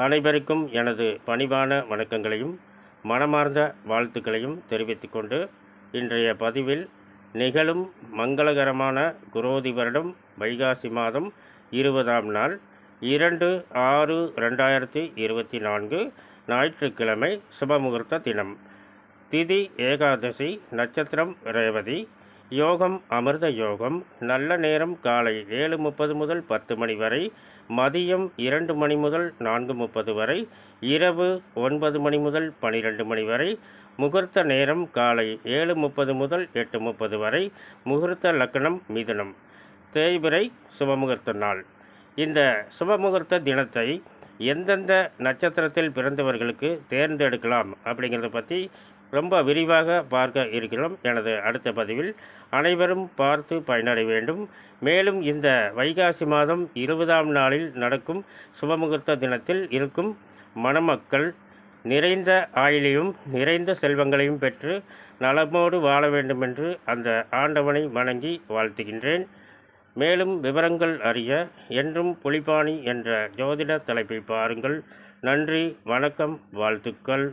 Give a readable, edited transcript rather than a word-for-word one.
அனைவருக்கும் எனது பணிவான வணக்கங்களையும் மனமார்ந்த வாழ்த்துக்களையும் தெரிவித்துக் கொண்டு இன்றைய பதிவில் நிகழும் மங்களகரமான குரோதி வருடம் வைகாசி மாதம் 20ஆம் நாள் 2/6/2024 ஞாயிற்றுக்கிழமை சுபமுகூர்த்த தினம். திதி ஏகாதசி, நட்சத்திரம் ரேவதி, யோகம் அமிர்த யோகம். நல்ல நேரம் காலை 7:30 முதல் 10 மணி வரை, மதியம் 2 மணி முதல் 4:30 வரை, இரவு 9 மணி முதல் 12 மணி வரை. முகூர்த்த நேரம் காலை 7:30 முதல் 8:30 வரை. முகூர்த்த லக்னம் மிதுனம். தேய்பிறை சுபமுகூர்த்த நாள். இந்த சுபமுகூர்த்த தினத்தை எந்தெந்த நட்சத்திரத்தில் பிறந்தவர்களுக்கு தேர்ந்தெடுக்கலாம் அப்படிங்கிறத பற்றி ரொம்ப விரிவாக பார்க்க இருக்கிறோம் எனது அடுத்த பதிவில். அனைவரும் பார்த்து பயனடைய வேண்டும். மேலும் இந்த வைகாசி மாதம் 20ஆம் நாளில் நடக்கும் சுபமுகூர்த்த தினத்தில் இருக்கும் மணமக்கள் நிறைந்த ஆயுளையும் நிறைந்த செல்வங்களையும் பெற்று நலமோடு வாழ வேண்டுமென்று அந்த ஆண்டவனை வணங்கி வாழ்த்துகின்றேன். மேலும் விவரங்கள் அறிய என்றும் புலிபாணி என்ற ஜோதிட தலைப்பை பாருங்கள். நன்றி, வணக்கம், வாழ்த்துக்கள்.